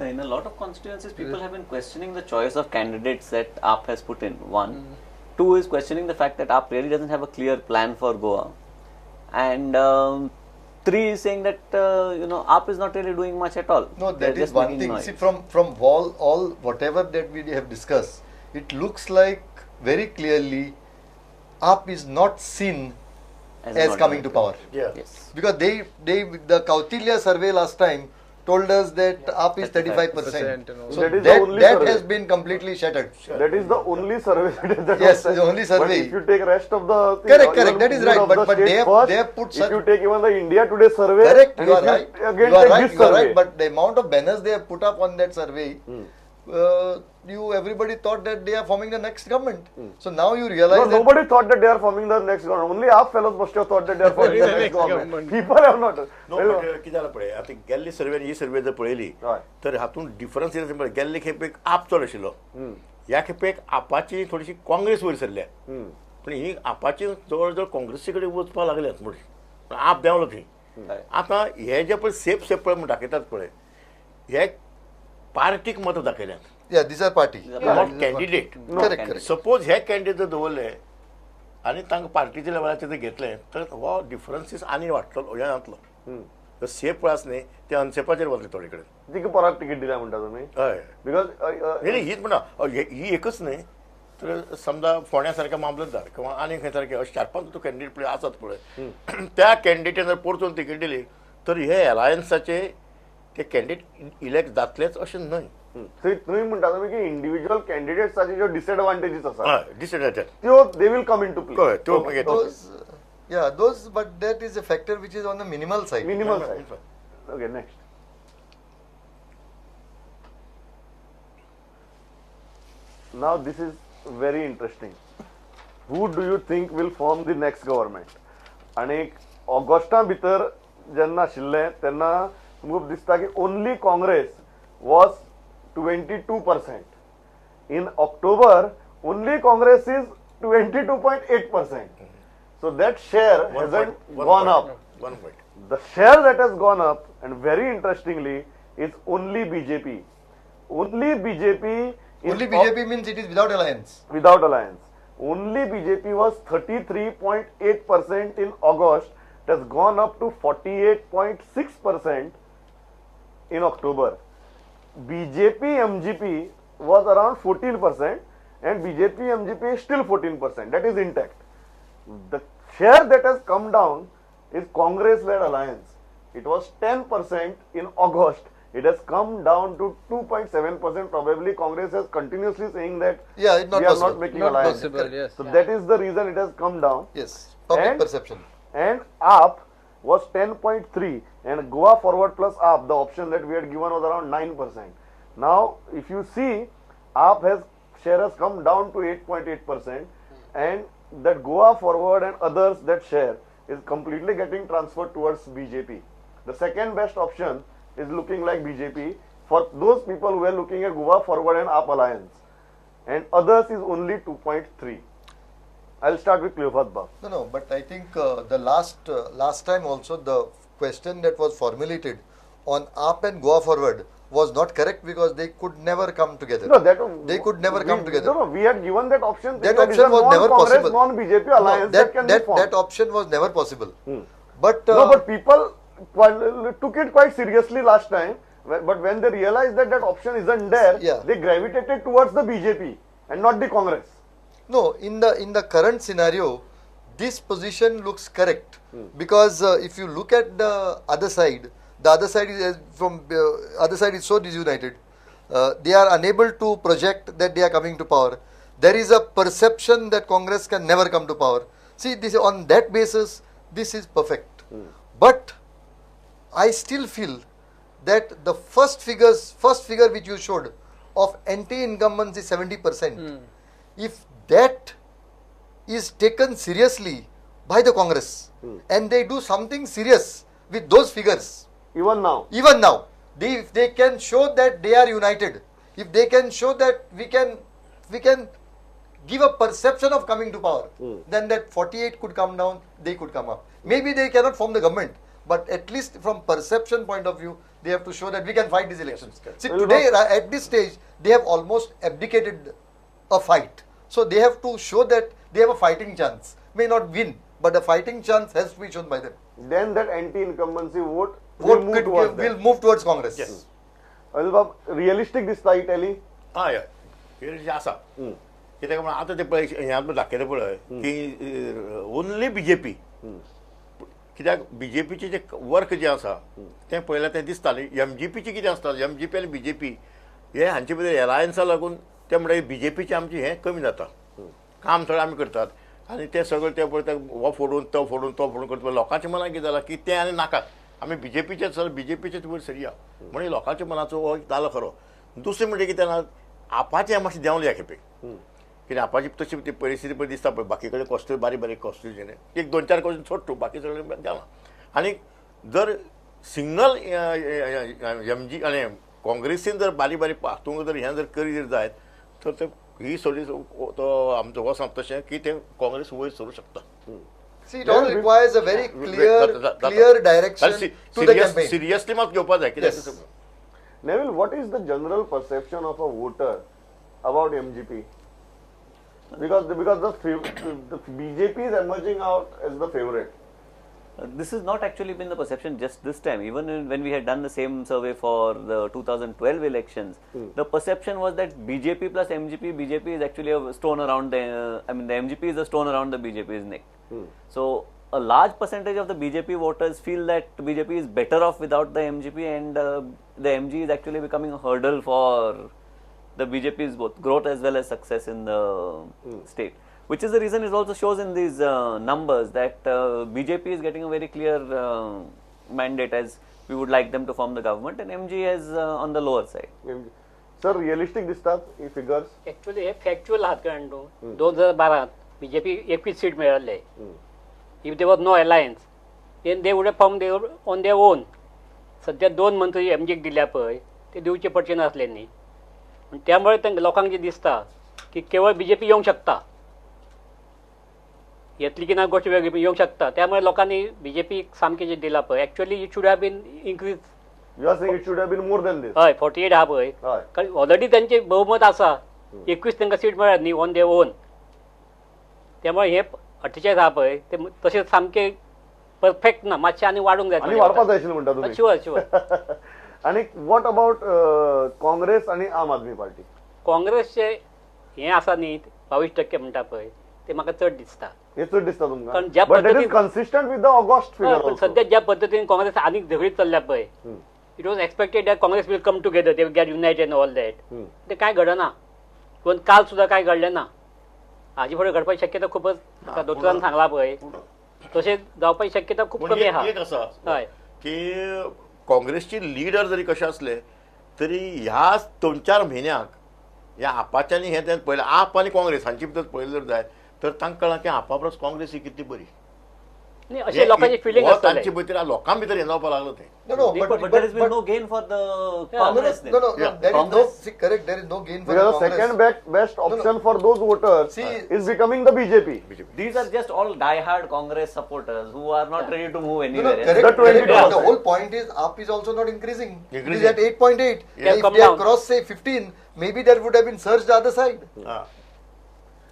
in a lot of constituencies, people have been questioning the choice of candidates that AAP has put in. One. Two is questioning the fact that AAP really doesn't have a clear plan for Goa. And three is saying that, AAP is not really doing much at all. No, They're that is just one making thing. noise. See, from all whatever that we have discussed, it looks like very clearly AAP is not seen as coming to power. Yeah. Yes. Because the Kautilya survey last time told us that AAP is 35%. So that has been completely shattered. That is the only survey. Yes, the only survey. But if you take rest of the thing, Correct, that is right. But they have put if you take even the India Today survey, correct, and you are right. Again You are take right. this You are survey. right. But the amount of banners they have put up on that survey, everybody thought that they are forming the next government. So now you realize that nobody thought that they are forming the next government. Only AAP fellows must have thought that they are forming the next government. People have not. No but कितें जालां पळय आतां गेल्ले सर्वे ही सर्वे जर पळयली हय. तर हातूंत डिफरन्स कितें पळय गेल्ले खेपेक आप चड आशिल्लो ह्या खेपेक आपाची थोडीशी काँग्रेस वयर सरल्या पूण ही आपाची जवळ जवळ काँग्रेसी कडेन वचपाक लागल्यात म्हणून आप देंवलो थंय आतां हे जे पळय सेफ पळय म्हण दाखयतात पळय हे पार्टीक मतां दाखयल्यात yeah, these are party. Not candidate Correct. Suppose हे कॅन्डिडेट जर दवरले आनी तांकां पार्टीच्या लेवलाचेर जर घेतले तर हो डिफरन्सीस आनी वाडटलो हे जातलो सेफ पळय आसा न्ही ते अनसेफाचेर वतले थोडे कडेन तिका परत तिकीट दिल्या म्हणटा तुमी हय बिकॉज नाही हीच म्हणा ही एकच न्ही तर समजा फोंड्या सारके मामलतदार किंवा आनी खंय सारके अशे 4-5 तो कॅन्डिडेट पळय आसात पळय त्या कॅन्डिडेटान जर परतून तिकीट दिली तर हे अलायन्साचे ते कॅन्डिडेट इलेक्ट जातलेच अशें न्हय तुम्ही म्हणटा तुमी की इंडिव्हिज्युअल कॅन्डिडेट्साचे ज्यो डिसएडवांटेजीस आसा डिसएडवांटेज त्यो they will come into play त्यो मागीर Those, but that is a factor which is on the minimal side. Minimal side. Okay, next. Now this is very interesting. Who do you think will form the next government? आणि Augusta भितर जेन्ना आशिल्लें तेन्ना तुमकां दिसता की only Congress was 22%. In October, only Congress is 22.8%. So that share hasn't gone up. 1 point. The share that has gone up, and very interestingly, is only BJP. Only BJP is Only BJP means it is without alliance. without alliance. Only BJP was 33.8% in August. It has gone up to 48.6% in October. BJP MGP was around 14%, and BJP MGP is still 14%. That is intact. The share that has come down is Congress-led alliance. It was 10% in August. It has come down to 2.7%. Probably Congress is continuously saying that Yeah, it's not we possible. are not making Not alliance. possible, yes. So that is the reason it has come down. Yes, public And- perception. And AAP was 10.3, and Goa Forward plus AAP, the option that we had given was around 9%. Now, if you see, AAP share has come down to 8.8%, and that Goa Forward and others that share is completely getting transferred towards BJP. The second best option is looking like BJP for those people who are looking at Goa Forward and AAP alliance, and others is only 2.3. I'll start with Cleopat Bab. No, but I think the last time also the question that was formulated on AAP and Goa Forward was not correct because they could never come together. No, they could never come together. No, we had given that option. That it's a option was never non-Congress, possible. Non-BJP No, alliance that can be formed. that option was never possible. But No, but people took it quite seriously last time. But when they realized that that option isn't there, Yeah. they gravitated towards the BJP and not the Congress. no, in the current scenario, this position looks correct because if you look at the other side is so disunited. They are unable to project that they are coming to power. There is a perception that Congress can never come to power. See, this on that basis, this is perfect. But I still feel that the first figure which you showed of anti-incumbents is 70%. If that is taken seriously by the Congress and they do something serious with those figures, Even now. if they can show that they are united, if they can show that we can give a perception of coming to power, then that 48 could come down, they could come up. Maybe they cannot form the government, but at least from perception point of view, they have to show that we can fight these elections. correct. See, today at this stage, they have almost abdicated a fight. So they have to show that they have a fighting chance. May not win, but a fighting chance has to be shown by them. Then that anti-incumbency vote will move towards will that. move towards Congress. Yes. Alba, realistic दिसता Italy. हय हे आसा कित्याक म्हण आतां ते पळय ह्या दाखयता पळय की ओन्ली बीजेपी कित्याक बीजेपीचे जे वर्क जे आसा तें पळयल्यार तें दिसतालें एमजीपीचें कितें आसता एमजीपी आनी बीजेपी हे हांचे भितर एलायन्सा लागून ते म्हणटा बीजेपीचें आमचें हें कमी जाता काम थोडें आमी करतात आनी तें सगळें ते पळय हो फोडून तो फोडून करता लोकांच्या मनांत कितें जालां की तें आनी नाकात आमी बीजेपीचे सर बीजेपीचेच वयर सरया म्हणजे लोकांच्या मनाचो हो जालो खरो दुसरें म्हणजे कितें जालां आपाचें मातशें देंवलें ह्या खेपे कित्याक आपाची तशी ती परिस्थिती पळय दिसता पळय बाकी कडेन कॉस्ट्यूज बारीक कॉस्ट्यूज एक दोन चार क्वेश्चन सोड तूं बाकी सगळें देंवलां आनी जर सिंगल एमजी आनी काँग्रेसीन जर बारीक हातूंत जर हें जर करी जर जायत तर ते ही सगळी तो आमचो हो सांगता तशें की ते काँग्रेस वयर सरूं शकता See, it all requires a very clear direction to the campaign. Seriously मात घेवपाक जाय कित्याक Neville, what is the general perception of a voter about MGP? Because the BJP is emerging out as the favorite. This has not actually been the perception just this time. Even when we had done the same survey for the 2012 elections, the perception was that BJP plus MGP, BJP is actually a stone around the, the MGP is a stone around the BJP's neck. So a large percentage of the BJP voters feel that BJP is better off without the MGP, and the MG is actually becoming a hurdle for the BJP's both growth as well as success in the state. Which is the reason it also shows in these numbers that BJP is getting a very clear mandate as we would like them to form the government, and MG is on the lower side. Sir, realistic दिसतात ही figures? Actually हे factual आहात कारण 2012 BJP 21 seat मिळाले. If there was no alliance, then they would have formed on their own. सध्या 2 मंत्री एमजीक दिल्या पळय ते दिवचे पडचे नासले न्ही. त्यामुळे लोकांक जे दिसता की केवळ बीजेपी येवंक शकता. येतली की ना गोष्ट वेगळी येवंक शकता. त्यामुळे लोकांनी बीजेपी सामके जे दिला पळय actually it should have been increase. You are saying it should have been more than this. हय 48 हा पळय. कारण ऑलरेडी त्यांचे बहुमत आसा. 21 तांकां सीट मेळ्ळ्यात न्ही ऑन देअर ओन. त्यामुळे हे 48 हा पळय ते तशें सामके परफेक्ट ना मातशें आनी वाडूंक जाय. आणि वाडपाक जाय आशिल्लें म्हणटा तुमी. शुअर. आणि व्हॉट अबाउट काँग्रेस आणि आम आदमी पार्टी? काँग्रेसचे हे आसा न्ही 22% म्हणटा पळय ते म्हाका चड दिसता. हे चड दिसता तुमकां? कारण ज्या बट दॅट इज पद्दतीन consistent with the August figure. पण सध्या ज्या पद्दतीन काँग्रेस आनीक झगडीत चल्ल्या पळय it was expected that Congress will come together they will get United and all that. ते कांय घडना. पण काल सुद्धा कांय घडलें ना. हाजे फुडें घडपाची शक्यता खूपच दोतोरान सांगला पळय तशें जावपाची शक्यता खूप कमी आहा. एक आसा हय की काँग्रेसची लिडर जरी कशें असले तरी ह्या 2-4 म्हयन्याक ह्या आपाच्यांनी हें तें पळयलें आप आनी काँग्रेस हांचे भितर पळयलें जर जाय तर तांकां कळना की आपा परस काँग्रेस ही कितली बरी. न्ही अशें लोकांची फिलींग हो आसतलें. तांचे भितर लोकां भितर हें जावपाक लागलो तें. No, But there has been no gain for the Congress. No, Yeah. there is no, Congress. see, correct, there is no gain for Because the the Congress. second best option for those voters See, is becoming the BJP. These are just all die-hard Congress supporters who are not ready to move No, anywhere. correct, The 20 correct. The whole point is AAP is also not increasing. It is Increasing. at 8.8. Yeah, If come they have down. crossed say 15, maybe that would have been surged the other side. Ah.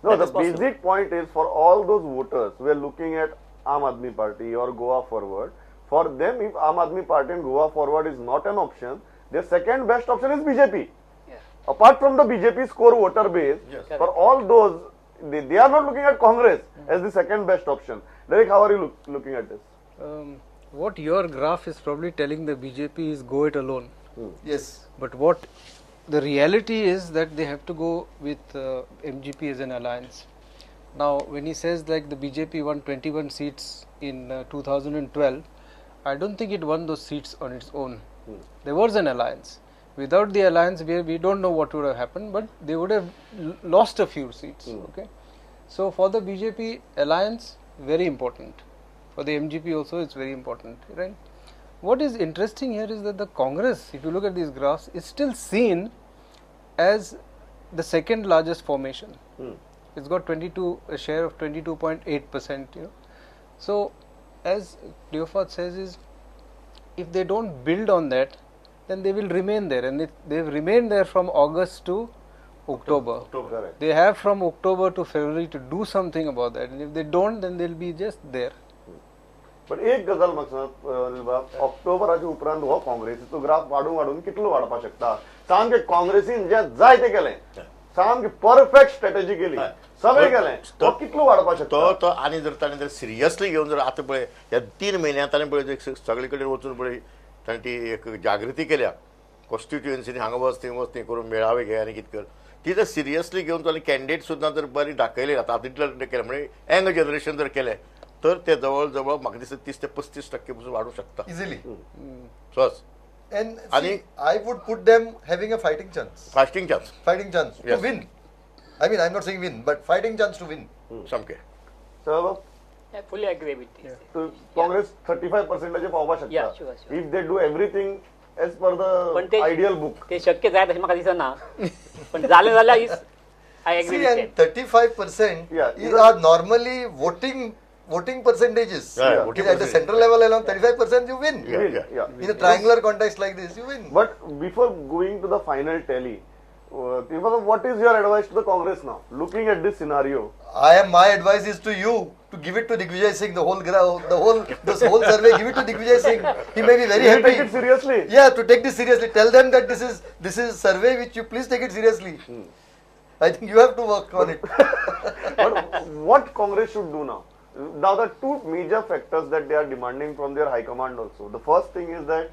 No, That the is possible. basic point is for all those voters who are looking at Aam Aadmi Party or Goa Forward, for them if Aam Aadmi Party and Goa Forward is not an option, their second best option is BJP. Yeah. Apart from the BJP's core voter base, Yes. for all those, they are not looking at Congress as the second best option. Derek, how are you looking at this? What your graph is probably telling the BJP is go it alone. Yes. But what the reality is that they have to go with MGP as an alliance. Now, when he says like the BJP won 21 seats in 2012, I don't think it won those seats on its own. There was an alliance. Without the alliance, we don't know what would have happened, but they would have lost a few seats. Okay, so for the BJP alliance, very important. For the MGP also, it's very important, right? What is interesting here is that the Congress, if you look at these graphs, is still seen as the second largest formation. It's got a share of 22.8%. So, as Deopat says, is if they don't build on that, then they will remain there, and they've remained there from August to October. Correct. They have from October to February to do something about that, and if they don't, then they'll be just there. पण एक गजाल म्हाका ऑक्टोबराच्या उपरांत हो काँग्रेसीचो graph वाडून कितलो वाडपाक शकता सामकें काँग्रेसीन जें जाय तें केलें सामकें परफेक्ट स्ट्रॅटेजी केली सगळें केलें तो कितलो वाडपाक शकता तो आनी जर ताणें जर सिरियसली घेवन जर आतां पळय ह्या 3 म्हयन्यांत ताणें पळय सगळे कडेन वचून पळय ताणें ती एक जागृती केल्या कॉन्स्टिट्युएन्सीनी हांगा वच थंय करून मेळावे घे आनी कितें कर ती जर सिरियसली घेवन ताणें कॅन्डिडेट सुद्दां जर बरी दाखयले आतां इतलें केलें म्हणजे यंग जनरेशन जर केलें तर ते जवळ जवळ म्हाका दिसता 30 ते 35% पसून वाडूंक शकता Easily. सहज And Ani- see, I would put them having a fighting chance. Fasting chance Fighting chance Yes. to win. I mean, I'm not saying win, but fighting chance to win. सामकें So, I fully agree with this. so Congress 35% पावपाक Yeah, शकता sure, sure. if they do everything as per पण the ते ideal book. ते शक्य जाय तशें म्हाका दिसना पण जालें जाल्यार is I agree See, with and 35% Yeah. are normally voting percentages. Yeah, voting At the percentage. central level alone, 35% you win. Yeah. In a triangular context like this, you win. But before going to the final tally, what is your advice to the Congress now? Looking at this scenario, My advice is to you to give it to Digvijay Singh, this whole survey, give it to Digvijay Singh. He may be very will you happy. take it seriously? Yeah, to take this seriously. Tell them that this is survey which you please take it seriously. I think you have to work on it. But what Congress should do now? Now, the two major factors that they are demanding from their high command also. The first thing is that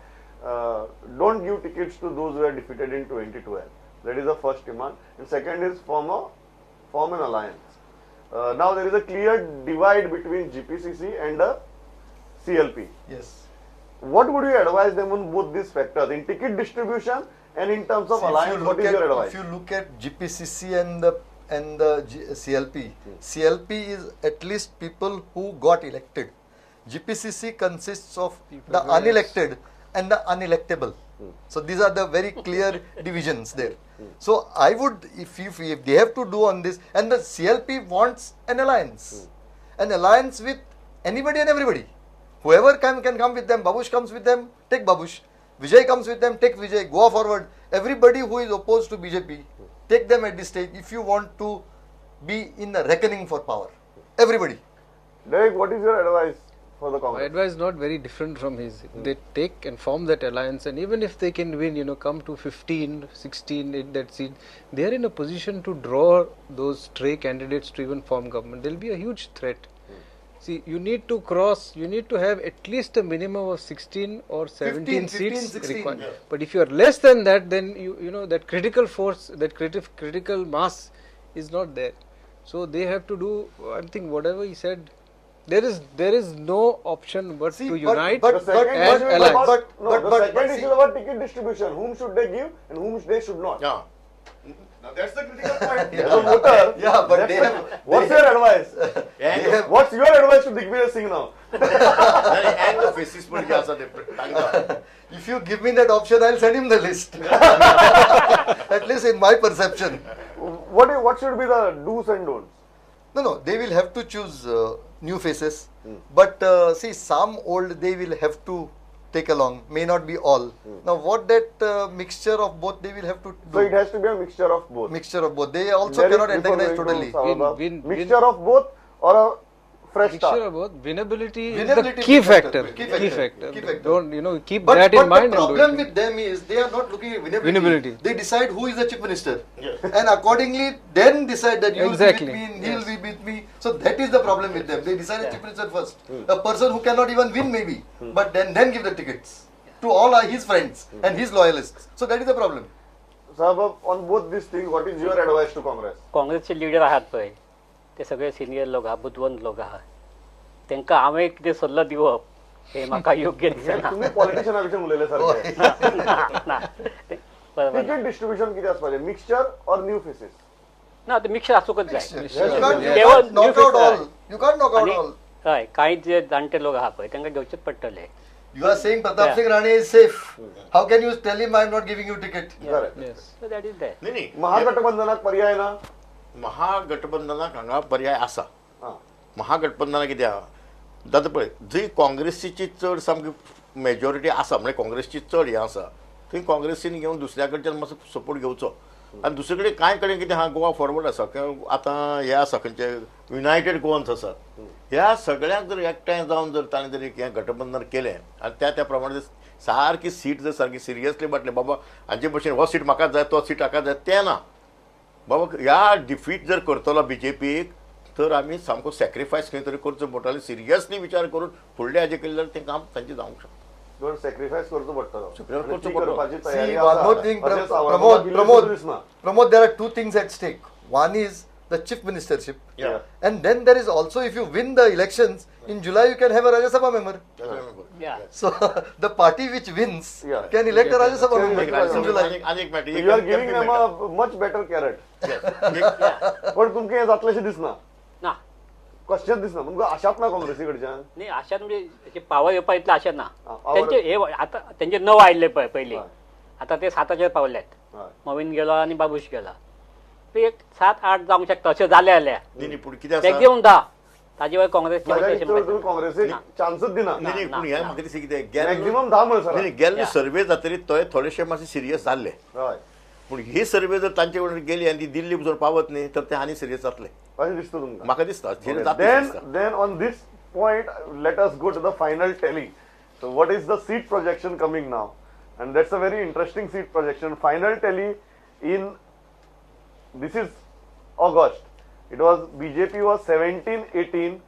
don't give tickets to those who are defeated in 2012. That is the first demand. And second is form an alliance. Now there is a clear divide between GPCC and the CLP. Yes. What would you advise them on both these factors, in ticket distribution and in terms of See, alliance? What is your advice? If you look at GPCC and the CLP, CLP is at least people who got elected. GPCC consists of the unelected and the unelectable. So these are the very clear divisions there. So I would, if they have to do on this, and the CLP wants an alliance with anybody and everybody. Whoever can come with them. Babush comes with them, take Babush. Vijay comes with them, take Vijay. Go forward. Everybody who is opposed to BJP, take them at this stage if you want to be in a reckoning for power. Everybody. Derek, what is your advice for the My Congress? advice is not very different from his. They take and form that alliance, and even if they can win, come to 15, 16 in that seat, they are in a position to draw those stray candidates to even form government. There will be a huge threat. See, you need to have at least a minimum of 16 or 17 seats 16, required. yeah. But if you are less than that, then you know that critical force, that critical mass is not there. So they have to do, I think whatever he said, there is no option but See, to but- unite but- The second and issue is alliance. about, but- the second see- issue is about ticket distribution. Whom should they give and whom they should not? Yeah. Now that's the critical point. As a voter, Yeah, but that's they the- have- what's your advice? And What's your advice to Digvijay Singh now? the faces पण जे आसा ते तांकां If you give me that option, I'll send him the list. At least in my perception. What should be the do's and don'ts? No, they will have to choose new faces. But see, some old they will have to take along, may not be all. Now, what that mixture of both they will have to do? So it has to be a mixture of both. Mixture of both. They also Derek, cannot before antagonize going to totally. Saurabh, Win- mixture of both or a fresh Mixture start? of both. Winnability is Winnability the key is factor. Key Key factor. factor. Don't keep But, that but in mind the and do problem it. with them is they are not looking at winnability. Winnability. They decide who is the chief minister. And accordingly then decide that you Exactly. will be with me and he will be with me. So that is the problem with them. They decide a chief minister first. A person who cannot even win maybe. But then give the tickets to all his friends and his loyalists. So that is the problem. Saurabh, on both these things, what is your advice to Congress? काँग्रेसचे leader आहात पळय ते सगळे senior लोक आहा बुद्धवंत लोक आहा तांकां हांवें कितें सल्लो दिवप हे म्हाका योग्य दिसना तुम्ही पॉलिटिशियना विषयी उलयले सारखे. ना बरोबर Ticket distribution किती आसपाचें? Mixture or new faces? ना ते मिक्सर आसूंकच जाय You केवळ can't knock new out face all. You can't knock out आणि all. हय कांय जे जाणटे लोक आहा पळय तांकां घेवचेच पडटले You are saying Pratap Singh Rane is safe. How can you tell him I am not giving you ticket? Correct. Yes. So that is that नाही महागठबंधनाक पर्याय ना? महागठबंधनाक हांगा पर्याय आसा हां. महागठबंधनाक कितें आहा जाता पळय जंय काँग्रेसीची चड सामकी मेजॉरिटी आसा म्हणजे काँग्रेसची चड हें आसा थंय काँग्रेसीन घेवन दुसऱ्या कडच्यान मातसो सपोर्ट घेवचो आनी दुसरे कडेन कांय कडेन कितें आहा गोवा फॉरवर्ड आसा आतां हे आसा खंयचे युनायटेड गोवन्स आसात ह्या सगळ्यांक जर एकठांय जावन जर ताणें जर एक हें गठबंधन केलें आनी त्या प्रमाणे सारकी सीट जर सारकी सिरियसली बाटले बाबा हांचे भशेन हो सीट म्हाका जाय तो सीट हाका जाय तें ना बाबा ह्या डिफीट जर करतलो बीजेपीक तर आमी सामको सॅक्रिफायस खंय तरी करचो पडटलो सिरियसली विचार करून फुडले हाजे केले जाल्यार तें काम तांचें जावंक शकता सॅक्रिफायस करचो पडटलो करचो पडटलो. See, one more thing, Pramod, there are two things at stake. One is the chief ministership. Yeah. And then there is also, if you win the elections, in July you can have a Rajya Sabha member. Yeah. So, the party which wins Yeah. can elect a Rajya Sabha member in July. आनी एक मेळटा You are giving them a much better carrot. पण तुमकां हें जातलेशें दिसना ना question दिसना तुमकां आशात ना काँग्रेसी कडच्यान नाही आशात म्हणजे पावर येवपा इतलें आशात ना power- त्यांचे हे आता त्यांचे 9 आयिल्ले पळय पयलीं हय. आता ते 7 पावल्यात हय. मवीन गेलो आनी बाबूश गेला ते एक 7-8 जावंक शकता अशें जालें जाल्यार न्ही पूण कितें आसा मॅक्झिमम 10 ताजे वयर काँग्रेसचे ताज्या मातशें भितर तुम्ही काँग्रेसीक चान्सच दिना न्ही पूण हें म्हाका दिसता कितें गेल्ले मॅक्झिमम 10 म्हणसर न्ही गेल्ले सर्वे जातरी थंय थोडेशे मातशे सिरियस जाल्ले हय पूण ही सर्वे जर तांचे कडेन गेली आनी ती दिल्ली वचून पावत न्ही तर ते आनी सिरियस जातले अशें दिसता तुमकां म्हाका दिसता झेल जातले then दिसता. then on this point let us go to the final tally. So what is the seat projection coming now? And that's a very interesting seat projection. Final tally in this is August. It was BJP was 17-18,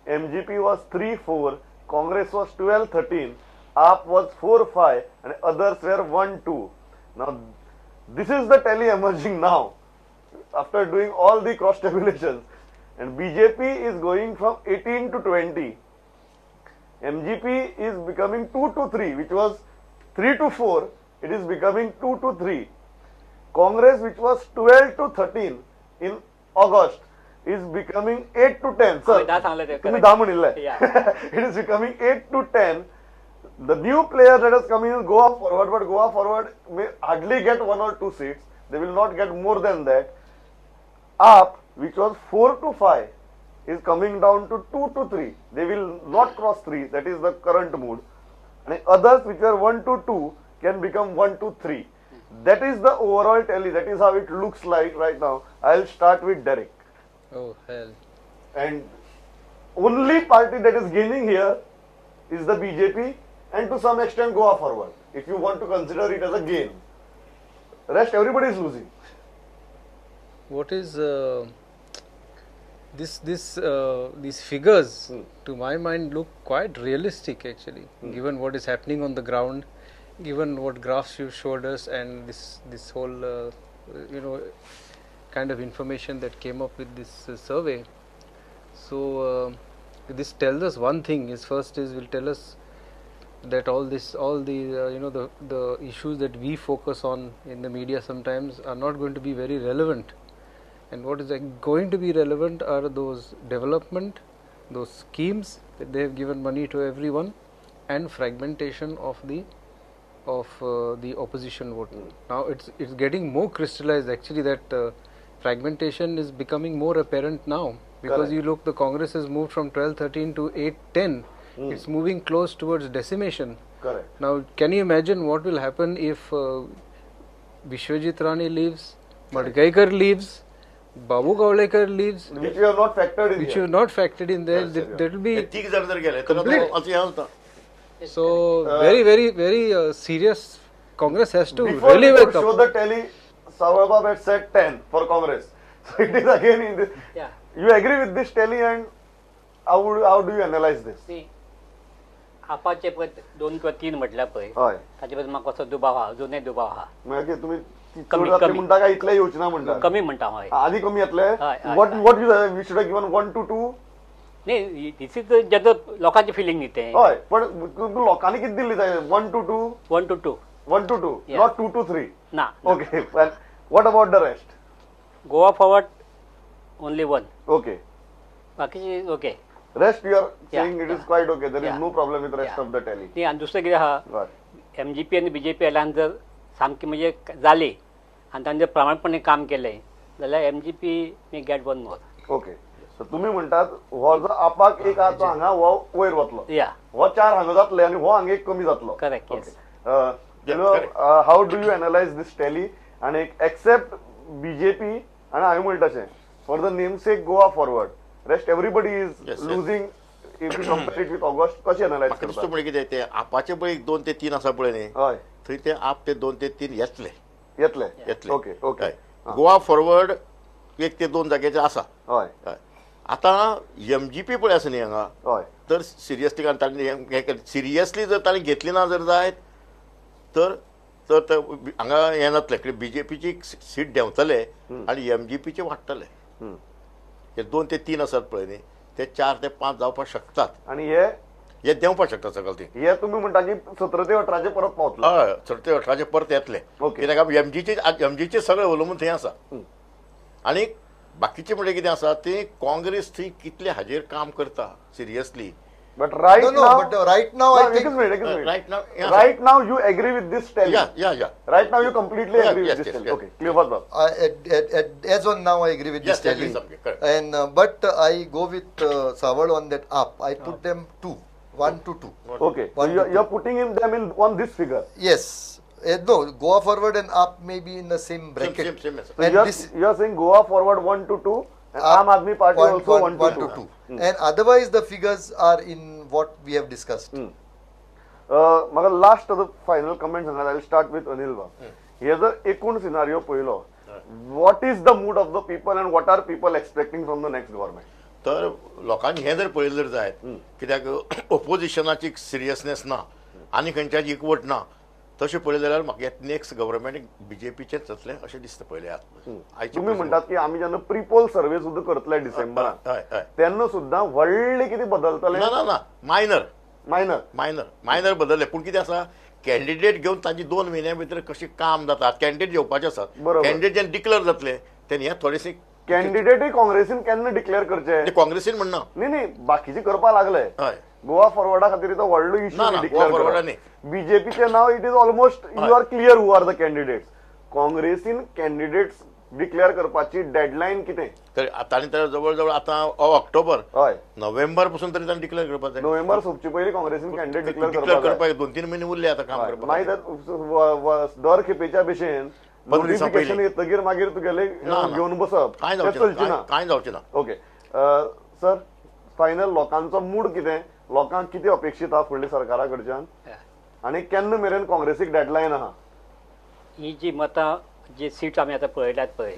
MGP was 3-4, Congress was 12-13, AAP was 4-5, and others were 1-2. Now this is the tally emerging now after doing all the cross tabulations. And BJP is going from 18 to 20. MGP is becoming 2 to 3, which was 3 to 4. It is becoming 2 to 3. Congress, which was 12 to 13 in August, is becoming 8 to 10. Sir, आम्ही 10 सांगले ते, तुम्ही correct. 10 म्हणिल्ले. Yeah. It is becoming 8 to 10. The new player that has come in is Goa Forward, but Goa Forward may hardly get 1 or 2 seats. They will not get more than that. AAP, which was 4 to 5, is coming down to 2 to 3. They will not cross 3. That is the current mood. And others, which are 1 to 2, can become 1 to 3. That is the overall tally. That is how it looks like right now. I'll start with Derek. Oh hell. And only party that is gaining here is the BJP and to some extent Goa Forward, if you want to consider it as a gain. Rest everybody is losing. What is these figures to my mind look quite realistic actually, given what is happening on the ground, given what graphs you showed us, and this whole kind of information that came up with this survey. So this tells us one thing is will tell us that all the issues that we focus on in the media sometimes are not going to be very relevant, and what is going to be relevant are those development, those schemes that they have given money to everyone, and fragmentation of the opposition vote. Now it's getting more crystallized actually that fragmentation is becoming more apparent now, because Correct. you look, the Congress has moved from 12-13 to 8-10. It's moving close towards decimation. Correct. Now, can you imagine what will happen if Vishwajit Rani leaves, Madgaikar leaves, Babu Gawlekar leaves, Which you have not factored in which here. you have not factored in there? Yes, yes, That will be तीग जर जर गेले तर complete. असं हे होतं. so very serious. Congress has to Before really we wake could up. show the tally, Saurabh had said 10 for Congress. So it is again in this. Yeah. You agree with this tally, and how do you analyze this? See, आपाचे पळय 2 किंवा 3 म्हटल्यार पळय हय ताचे बद्दल म्हाका असो दुबाव आहा अजुनूय दुबाव आहा मागीर तुम्ही कमी- चड जातले कमी. म्हणटा काय इतले येवचे ना म्हणटा कमी म्हणटा हांव हय. आधी कमी येतले हय, हय, what हय. what you should have given 1 to 2 न्ही दिस इज जेजो लोकांचे फिलींग न्ही तें हय पण लोकांनी किती दिल्ली जाय 1 to 2 1 to 2 1 to 2 Yeah. not 2 to 3 ना okay well what about the rest Goa forward only 1 okay बाकीचे okay rest you are Yeah, saying it is yeah. quite okay there is Yeah. no problem with rest Yeah. of the tally न्ही आनी दुसरें कितें आहा right MGP आनी BJP alliance जर सामकी म्हणजे जाली आनी तांणी जर प्रामाणीकपणे काम केलें जाल्यार MGP मे गेट 1 मोर okay तर तुम्ही म्हणतात हो जो आपाक एक आहा तो हांगा हो वयर वतलो या हो 4 हांगा जातले आणि हो हांगा एक कमी जातलो. Correct yes how do you analyse this tally आणि एक्सेप्ट बीजेपी आणि हांवें म्हणटा तशें for the namesake Goa forward rest everybody is Yes. Losing if you compare it with August कशें एनालाइज म्हाका दिसता करता? म्हणजे कितें ते आपाचे पळय 2 ते 3 आसा पळय न्ही हय थंय ते आप ते 2 ते 3 येतले येतले येतले ओके ओके हय. गोवा फॉरवर्ड 1 ते 2 जाग्याचे आसा. हय हय. आतां MGP पळय आसा न्ही हांगा हय तर सिरियसली सिरियसली जर ताणें घेतली ना जर जायत तर तर तर हांगा हें जातलें BJPची सीट देंवतले आनी MGPचे वाडटले. हम्म. हे 2 ते 3 आसात पळय न्ही ते 4 ते 5 जावपाक शकतात. आणि हे देंवपाक शकतात सकयल ती. हे तुम्ही म्हणटा की 17 ते 18 परत पावतलो. हय 17 ते 18 परत येतले. ओके. कित्याक MGचे सगळें अवलंबून थंय आसा. आनी बाकीचे म्हणजे कितें आसा ते काँग्रेस थंय कितले हाजेर काम करता seriously. But right No, now, but right now I think Right now, yeah. right now you agree with this tally. Yeah. Right now you completely Yeah, agree yes, with this yes, tally. yes. Okay, clear for that. as on now I agree with Yes, this tally. yes, okay, correct. And but I go with Sawad on that up. I put them 1 to 2. Okay, so you're putting them in on this figure. Yes. No, Goa forward and up may be in the same bracket. Same, yes. So And you're saying Goa forward 1 to 2, and Aam Aadmi Party also 1 to 2. And otherwise the figures are in what we have discussed. म्हाका last final comment सांगात. I will start with Anil बा. हे जर एकूण scenario पळयलो, what is the mood of the people and what are people expecting from the next government? तर लोकांनी हें जर पळयलें जर जायत कित्याक ओपोजिशनाची सिरियसनेस ना आनी खंयच्याची एकवट ना तशें पळयलें जाल्यार म्हाका नेक्स्ट गव्हर्नमेंट BJPचेंच जातलें अशें दिसता पळयल्यार. तुम्ही म्हणटात की आम्ही जेन्ना प्रिपोल सर्वे सुद्धा करतले डिसेंबरात हय तेन्ना सुद्धा व्हडले कितें बदलतले? ना मायनर मायनर मायनर बदलले पूण कितें आसा कॅन्डिडेट घेवन तांची 2 म्हयन्या भितर कशें काम जाता. कॅन्डिडेट येवपाचे आसात. बरोबर. कॅन्डिडेट जेन्ना डिक्लेअर जातले तेन्ना हें थोडेशें कॅन्डिडेटय काँग्रेसीन केन्ना डिक्लेअर करचे? ते काँग्रेसीन म्हणना. नाही बाकीचे करपा लागले. हय गोवा फॉरवर्डा खातीर तो व्हडलो ना, इश्यू गोवा डिक्लेअर फॉरवर्डा करप. न्ही. बीजेपीचे नाव it is almost you are clear who are the candidates. काँग्रेसीन कॅन्डिडेट्स डिक्लेअर करपाची डेडलायन कितें? तर तांणी तर जवळ जवळ आतां ऑक्टोबर हय नोव्हेंबर पासून तरी तांणी डिक्लेअर करपाक जाय. नोव्हेंबर सोंपचे पयलीं काँग्रेसीन कॅन्डिडेट डिक्लेअर डिक्लेअर करपाक करपाक 2-3 म्हयने उरले आतां काम करपाक. मागीर दर खेपेच्या भशेन 15 दिसां नोटिफिकेशन पयलीं. येतकीर मागीर तुगेले ना. घेवन बसप कांय तें जावचें चलचें ना ना. कांय जावचें ना. ओके सर फायनल लोकांचो मूड कितें? लोकांक कितें अपेक्षीत आहा फुडल्या सरकारा कडच्यान आनी केन्ना मेरेन काँग्रेसीक डेडलायन आहा? ही जी मतां जी सीट्स आमी आतां पळयल्यात पळय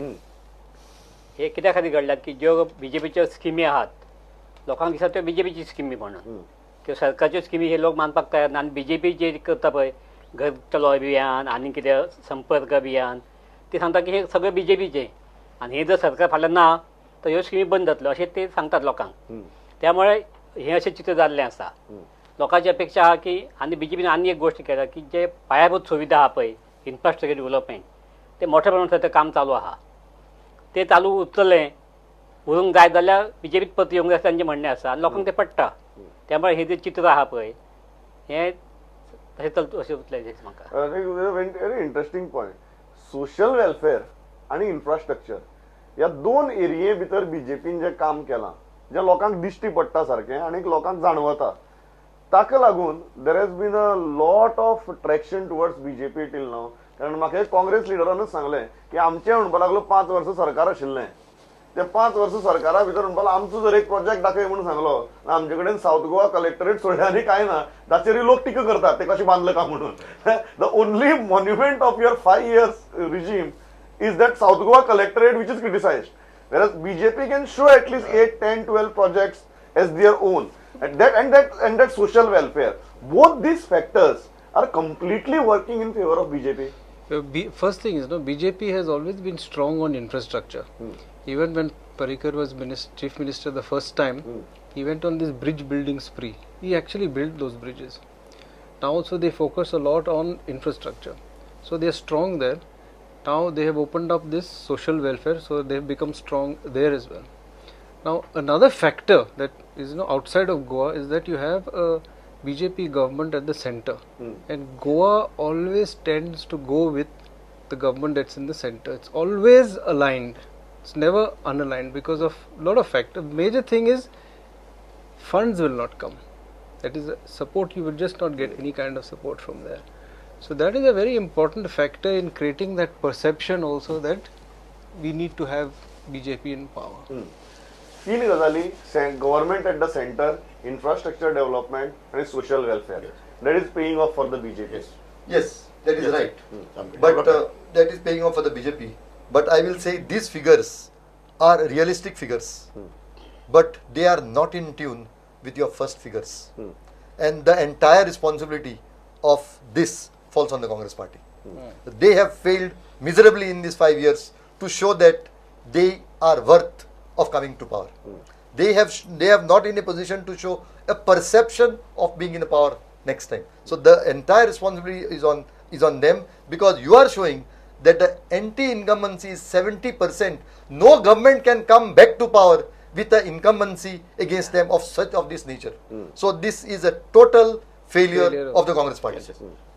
हे कित्या खातीर घडल्यात की ज्यो BJPच्यो स्किमी आहात लोकांक दिसता त्यो BJPची स्किमी म्हणून त्यो सरकारच्यो स्किमी हे लोक मानपाक तयार ना. आनी BJP जे करता पळय घर चलो अभियान आनी कितें संपर्क अभियान ते सांगता की हे सगळें BJPचें आनी हे जर सरकार फाल्यां ना तर ह्यो स्किमी बंद जातल्यो अशें ते सांगतात लोकांक. त्यामुळे हे अशें चित्र जाल्लें आसा. लोकांची अपेक्षा आहा की आनी BJPन आनी एक गोश्ट केल्या की जे पायाभूत सुविधा आहा पळय इन्फ्रास्ट्रक्चर डेव्हलपमेंट ते मोठ्या प्रमाणात ते काम चालू आहा. ते चालू उरतलें उरूंक जाय जाल्यार BJPत परत येवंक जाय अशें तांचें म्हणणें आसा आनी लोकांक तें पडटा. त्यामुळे हे जे चित्र आहा पळय हें तशें चलता अशें उरतलें दिसता म्हाका. Very interesting point. Social welfare आणि इन्फ्रास्ट्रक्चर ह्या 2 एरिये भितर बीजेपीन जें काम केलां जें लोकांक दिश्टी पडटा सारकें आनी लोकांक जाणवता ताका लागून there has been a lot of traction towards BJP टील नाव. कारण म्हाका एक काँग्रेस लिडरानूच सांगलें की आमचें म्हणपा लागलो 5 वर्सां सरकार आशिल्लें ते 5 वर्सां सरकारा भितर म्हणपाक आमचो जर एक प्रोजेक्ट दाखय म्हणून सांगलो आमचे कडेन साऊथ गोवा कलेक्टरेट सोडले आनी कांय ना ताचेरूय लोक टिका करतात ते कशें बांदलें का म्हणून. The only monument of your 5 years regime is that South Goa Collectorate which is criticized, whereas BJP can show at least 8, 10, 12 projects as their own, and that social welfare. Both these factors are completely working in favor of BJP. First thing is, BJP has always been strong on infrastructure. Even when Parrikar was chief minister the first time, he went on this bridge building spree. He actually built those bridges. Now also they focus a lot on infrastructure. So they are strong there. Now they have opened up this social welfare, so they have become strong there as well. Now another factor that is outside of Goa is that you have a BJP government at the center, and Goa always tends to go with the government that's in the center. It's always aligned. It's never unaligned because of a lot of factors. Major thing is funds will not come. That is support, you will just not get any kind of support from there. So that is a very important factor in creating that perception also that we need to have BJP in power. तीन गजाली, government at the center, infrastructure development and social welfare. That is paying off for the BJP. Yes, that is right. Something. But that is paying off for the BJP. But I will say these figures are realistic figures. But they are not in tune with your first figures. And the entire responsibility of this falls on the Congress party. They have failed miserably in these 5 years to show that they are worth of coming to power. They have not in a position to show a perception of being in the power next time. So the entire responsibility is on them, because you are showing that the anti-incumbency is 70%. No government can come back to power with the incumbency against them of this nature. So this is a total failure of the Congress party.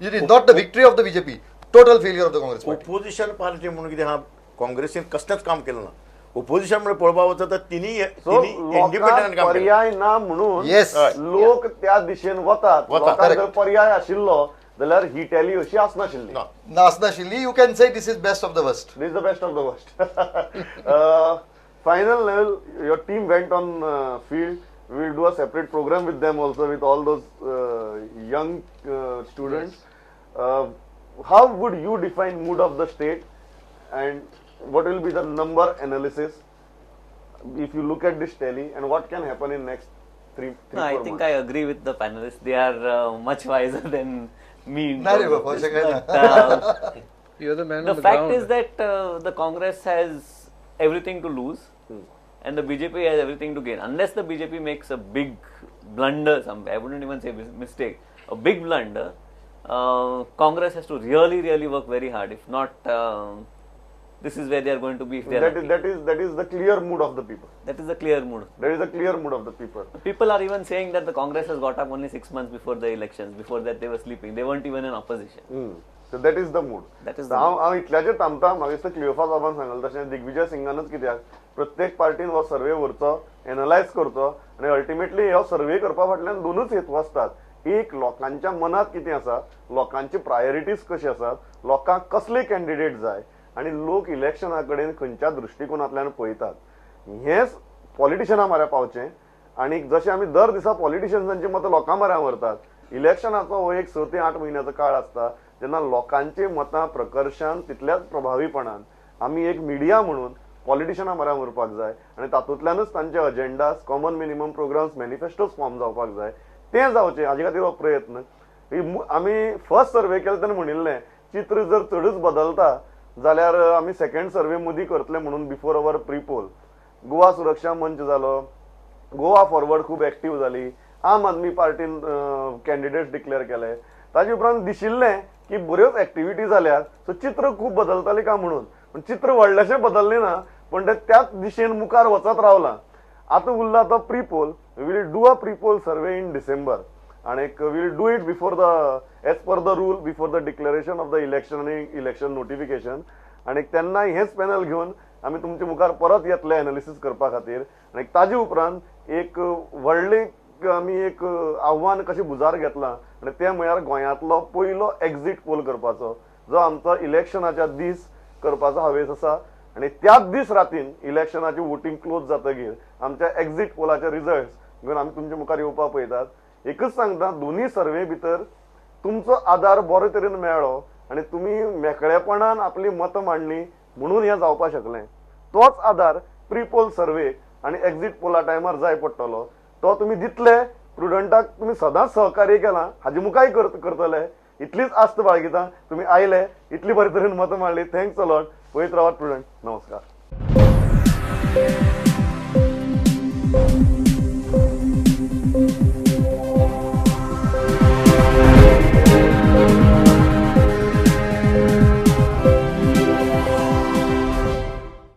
It is not the victory of the BJP. Total failure of the Congress party. Opposition party म्हणून कितें हा काँग्रेसीन कसलेंच काम केलें ना. Opposition म्हणजे पळोवपाक वचत तर तिनी इंडिपेंडंट काम केलें. पर्याय ना म्हणून Yes. लोक त्या दिशेन वतात. लोकांक जर Correct. पर्याय आशिल्लो जाल्यार ही टॅली अशी आसनाशिल्ली. ना. Nasna Shilli, you can say this is best of the worst. This is the best of the worst. Final level, your team went on field. We will do a separate program with them also, with all those young students. How would you define mood of the state, and what will be the number analysis if you look at this tally, and what can happen in next 3-4 No, I think I agree with the panelists. They are much wiser than me. in Not terms even of for this. second. But, You are the man the on the fact ground. is that the Congress has everything to lose and the BJP has everything to gain. Unless the BJP makes a big blunder somewhere, I wouldn't even say mistake, a big blunder, Congress has to really work very hard. If not, this is where they are going to be. If they are that is the clear mood of the people. that is the clear mood. That is the clear mood of the people. People are even saying that the Congress has got up only 6 months before the elections. Before that, they were sleeping. They weren't even in opposition. So that is the mood. That is the हांव इतल्याचेर थांबता. म्हाका दिसता क्लियोफा साहेबान सांगलें तशें दिग्विजय सिंगानूच कित्याक प्रत्येक पार्टीन हो सर्वे व्हरचो, analyse करचो आनी अल्टिमेटली हो सर्वे करपा फाटल्यान दोनूच हेतू आसतात. एक, लोकांच्या मनात कितें आसा, लोकांची प्रायोरिटीज कशी आसात, लोकांक कसले कॅन्डिडेट जाय आनी लोक इलेक्शना कडेन खंयच्या दृश्टिकोनांतल्यान पळयतात. हेंच पॉलिटिशनां म्हऱ्या पावचें. आनी जशें आमी दर दिसा पॉलिटिशियन्सांची मतां लोकां म्हऱ्या व्हरतात, इलेक्शनाचो हो एक 6 ते 8 म्हयन्याचो काळ आसता जेन्ना लोकांची मतां प्रकर्शान तितल्याच प्रभावीपणान आमी एक मिडिया म्हणून पॉलिटिशनां म्हऱ्या व्हरपाक जाय आनी तातूंतल्यानूच तांचे अजेंडास, कॉमन मिनिमम प्रोग्राम्स, मॅनिफेस्टोज फॉर्म जावपाक जाय. तें जावचें हाजे खातीर हो प्रयत्न. आमी फर्स्ट सर्वे केलो तेन्ना म्हणिल्लें चित्र जर चडूच बदलता जाल्यार आमी सेकंड सर्वे मदीं करतले म्हणून बिफोर अवर प्रिपोल. गोवा सुरक्षा मंच जालो, गोवा फॉरवर्ड खूब एक्टीव जाली, आम आदमी पार्टीन कॅन्डिडेट डिक्लेअर केले. ताजे उपरांत दिशिल्लें की बऱ्योच एक्टिविटी जाल्यात, सो चित्र खूब बदलतलें काय म्हणून. पण चित्र व्हडलेशें बदललें ना, पण त्याच दिशेन मुखार वचत रावलां. आतां उरला तो prepoll. Will do a prepoll survey in December आणि will do it before the as per the rule before the declaration of the election आणि इलेक्शन नोटिफिकेशन. आणि तेन्ना हेच पॅनल घेवन आमी तुमच्या मुखार परत येतले एनालिसीस करपा खातीर. आणि ताजे उपरांत एक व्हडली आमी एक आव्हान कशें भुजार घेतलां आनी तें म्हळ्यार गोंयांतलो पयलो एक्झीट पोल करपाचो, जो आमचो इलेक्शनाच्या दीस करपाचो हावेस आसा. आणि त्याच दीस रातीन इलेक्शनाची वोटिंग क्लोज जातकीर आमच्या एक्झीट पोलाचे रिजल्ट्स घेवन आमी तुमच्या मुखार येवपा पळयतात. एकच सांगता, दोनी सर्वे भितर तुमचो आदार बरे तरेन मेळ्ळो आनी तुमी मेकळेपणान आपली मतां मांडली म्हणून हें जावपा शकलें. तोच आदार प्रिपोल सर्वे आनी एक्झीट पोला टायमार जाय पडटलो. तो तुमी दितले. प्रुडंटाक तुमी सदांच सहकार्य केलां, हाजे मुखार करतले इतलीच आस्त बाळगिता. तुमी आयले, इतली बरे तरेन मतां मांडली. Thanks a lot. पळयत रावात प्रुडंट. नमस्कार.